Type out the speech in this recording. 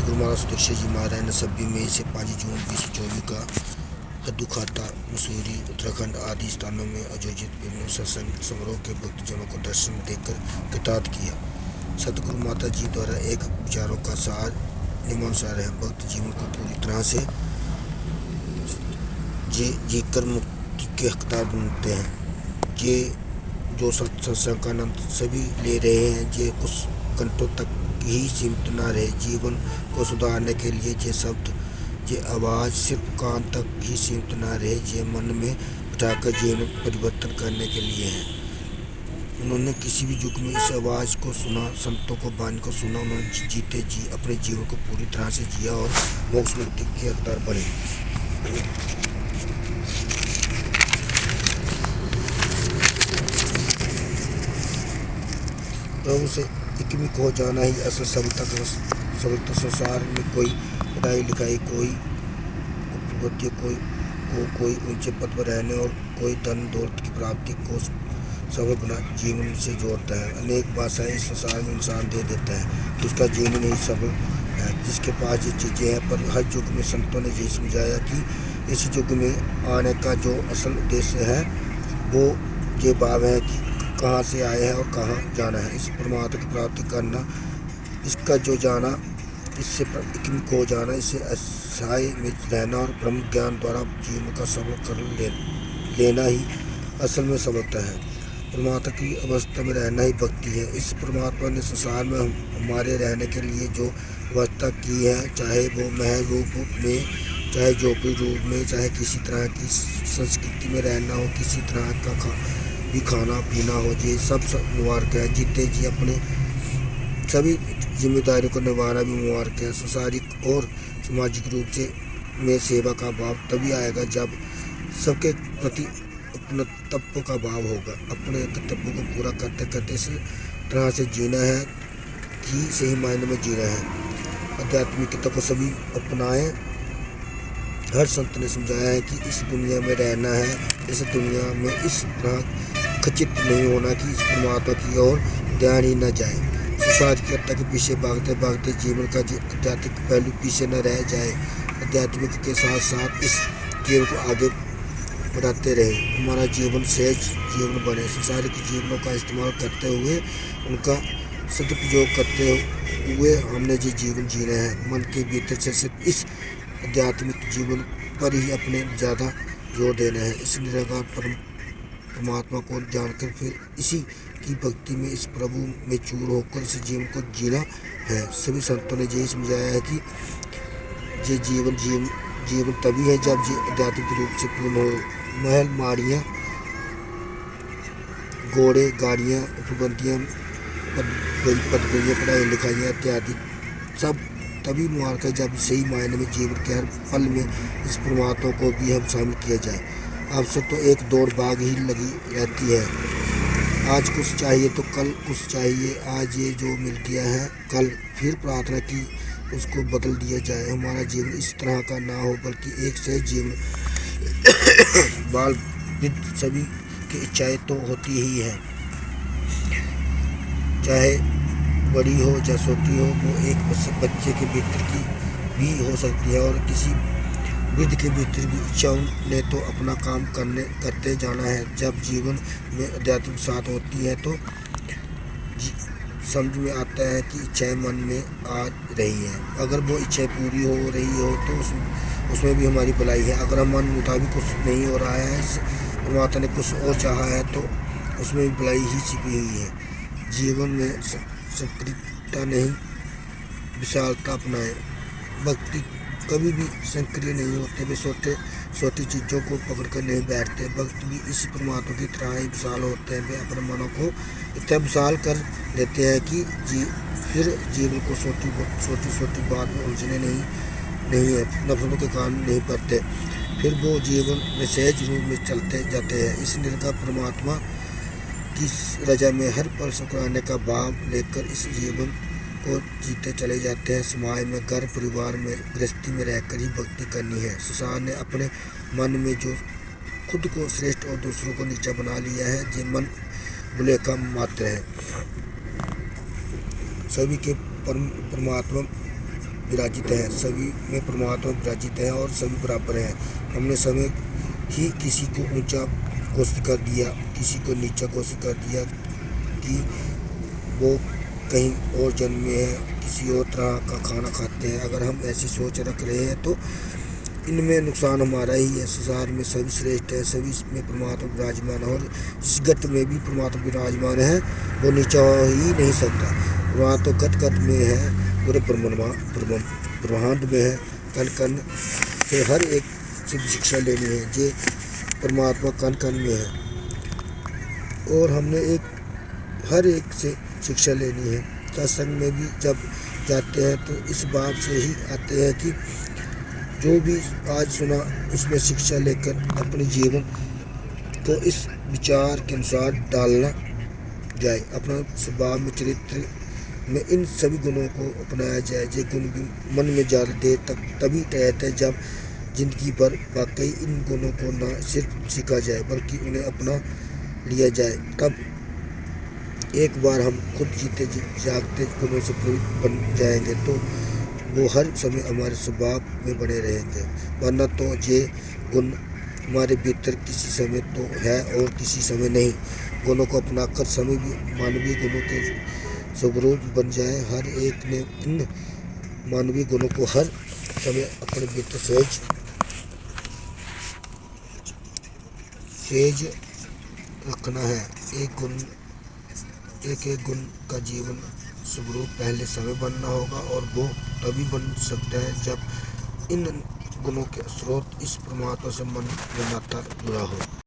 सतगुरु महाराज सुदीक्षा जी महाराज ने 26 मई से 5 जून 2024 का कद्दूखाता, मसूरी, उत्तराखंड आदि स्थानों में आयोजित विभिन्न सत्संग समारोह के भक्तजनों को दर्शन देकर कृतार्थ किया। सतगुरु माता जी द्वारा एक विचारों का सार निम्नानुसार है। भक्त जीवन को पूरी तरह से जीकर मुक्ति के हकदार बनते हैं। ये जो सत्संग का आनंद सभी ले रहे हैं, ये कुछ घंटों तक ही सीमित न रहे। जीवन को सुधारने के लिए ये शब्द, ये आवाज़ सिर्फ कान तक ही सीमित न रहे, ये मन में बिठाकर जीवन परिवर्तन करने के लिए है। उन्होंने किसी भी युग में इस आवाज़ को सुना, संतों को वाणी को सुना, उन्होंने जीते जी अपने जीवन को पूरी तरह से जिया और मोक्ष मुक्ति के हकदार बने। प्रभु से एकमिक हो जाना ही असल सफलता। संसार में कोई पढ़ाई लिखाई, कोई उपलब्धि, कोई ऊंचे पद पर रहने और कोई धन दौलत की प्राप्ति को सफल बना जीवन से जोड़ता है। अनेक भाषाएं इस संसार में इंसान दे देता है कि उसका जीवन ही सफल है, जिसके पास ये चीज़ें हैं। पर हर युग में संतों ने ये समझाया कि इस युग में आने का जो असल उद्देश्य है वो ये भाव है कि कहाँ से आए हैं और कहाँ जाना है। इस परमात्मा की प्राप्ति करना, इसका जो जाना, इससे एकमिक हो जाना, इससे अस्थायी में रहना और ब्रह्म ज्ञान द्वारा जीवन का सफल कर लेना ही असल में सफलता है। परमात्मा की अवस्था में रहना ही भक्ति है। इस परमात्मा ने संसार में हमारे रहने के लिए जो व्यवस्था की है, चाहे वो महल रूप में, चाहे झोपड़ी रूप में, चाहे किसी तरह की संस्कृति में रहना हो, किसी तरह का भी खाना पीना हो, ये सब मुबारक है। जीते जी अपने सभी जिम्मेदारियों को निभाना भी मुबारक है। सांसारिक और सामाजिक रूप से में सेवा का भाव तभी आएगा जब सबके प्रति अपना तत्व का भाव होगा। अपने कर्तव्यों को पूरा करते करते इस तरह से जीना है कि सही मायने में जीना है। आध्यात्मिकता को सभी अपनाएं। हर संत ने समझाया है कि इस दुनिया में रहना है, इस दुनिया में इस तरह खचित नहीं होना कि इस परमात्मा की ओर ध्यान ही न जाए। संसारिकता के पीछे भागते भागते जीवन का आध्यात्मिक पहलू पीछे न रह जाए। आध्यात्मिक के साथ साथ इस जीवन को आगे बढ़ाते रहे, हमारा जीवन सहज जीवन बने। संसारिक जीवनों का इस्तेमाल करते हुए, उनका सदुपयोग करते हुए हमने जो जीवन जीना है, मन के भीतर से सिर्फ इस आध्यात्मिक जीवन पर ही अपने ज़्यादा जोर देना है। इस निराकार परमात्मा को जानकर फिर इसी की भक्ति में इस प्रभु में चूर होकर इस जीवन को जीना है। सभी संतों ने यही समझाया है कि ये जीवन तभी है जब ये आध्यात्मिक रूप से पूर्ण हो। महल, माड़ियाँ, घोड़े, गाड़ियाँ, उपलब्धियाँ, पदवियाँ, पढ़ाई लिखाइयाँ इत्यादि सब तभी मुबारक है जब सही मायने में जीवन के हर पल में इस परमात्मा को भी हम शामिल किया जाए। अवसर तो एक दौड़ भाग ही लगी रहती है। आज कुछ चाहिए तो कल कुछ चाहिए। आज ये जो मिल गया है, कल फिर प्रार्थना की उसको बदल दिया जाए। हमारा जीवन इस तरह का ना हो, बल्कि एक से जीवन। बाल वृद्ध सभी की इच्छाएं तो होती ही है, चाहे बड़ी हो या छोटी हो, वो एक बच्चे के भीतर की भी हो सकती है और किसी वृद्ध के भीतर भी इच्छाओं ने तो अपना काम करते जाना है। जब जीवन में आध्यात्मिक साथ होती है तो समझ में आता है कि इच्छाएं मन में आ रही है। अगर वो इच्छाएं पूरी हो रही हो तो उसमें भी हमारी भलाई है। अगर हम मन मुताबिक कुछ नहीं हो रहा है, परमात्मा ने कुछ और चाहा है, तो उसमें भी भलाई ही छिपी हुई है। जीवन में संकीर्णता नहीं, विशालता अपनाएं। भक्ति कभी भी संक्रिय नहीं होते, वे छोटी चीज़ों को पकड़कर नहीं बैठते। भक्त भी इसी परमात्मा की तरह ही विशाल होते हैं। वे अपने मनों को इतना विशाल कर लेते हैं कि फिर जीवन को छोटी बात में उलझने नहीं है, नफरतों के कारण नहीं पड़ते। फिर वो जीवन में सहज रूप में चलते जाते हैं। इस निराकार परमात्मा की रजा में हर पल शुक्राने का भाव लेकर इस जीवन को जीते चले जाते हैं। समाज में, घर परिवार में, गृहस्थी में रहकर ही भक्ति करनी है। संसार ने अपने मन में जो खुद को श्रेष्ठ और दूसरों को नीचा बना लिया है, ये मन भुलेखा मात्र है। सभी के परमात्मा विराजित हैं, सभी में परमात्मा विराजित है और सभी बराबर हैं। हमने समय ही किसी को ऊंचा घोषित कर दिया, किसी को नीचा घोषित कर दिया कि वो कहीं और जन्मे हैं, किसी और तरह का खाना खाते हैं। अगर हम ऐसी सोच रख रहे हैं तो इनमें नुकसान हमारा ही है। संसार में सभी श्रेष्ठ है, सभी में परमात्मा विराजमान है और जिस गत में भी परमात्मा विराजमान है वो नीचा हो ही नहीं सकता। वहाँ तो गत गत में है, पूरे ब्रह्मांड में है। कण कण से हर एक से शिक्षा लेनी है, जे परमात्मा कण कण में है और हमने हर एक से शिक्षा लेनी है। सत्संग में भी जब जाते हैं तो इस बात से ही आते हैं कि जो भी आज सुना उसमें शिक्षा लेकर अपने जीवन को इस विचार के अनुसार डालना जाए। अपना स्वभाव में, चरित्र में इन सभी गुणों को अपनाया जाए। ये गुण भी मन में ज़्यादा देर तक तभी रहते हैं जब जिंदगी भर वाकई इन गुणों को न सिर्फ सीखा जाए बल्कि उन्हें अपना लिया जाए। तब एक बार हम खुद जीते जागते गुणों से प्रभावित बन जाएंगे तो वो हर समय हमारे स्वभाव में बने रहेंगे। वरना तो ये गुण हमारे भीतर किसी समय तो है और किसी समय नहीं। गुणों को अपनाकर समय भी मानवीय गुणों के स्वरूप बन जाए। हर एक ने इन मानवीय गुणों को हर समय अपने भीतर सेज रखना है। एक गुण का जीवन स्वरूप पहले समय बनना होगा और वो तभी बन सकता है जब इन गुणों के स्रोत इस परमात्मा से मन में नाता जुड़ा हो।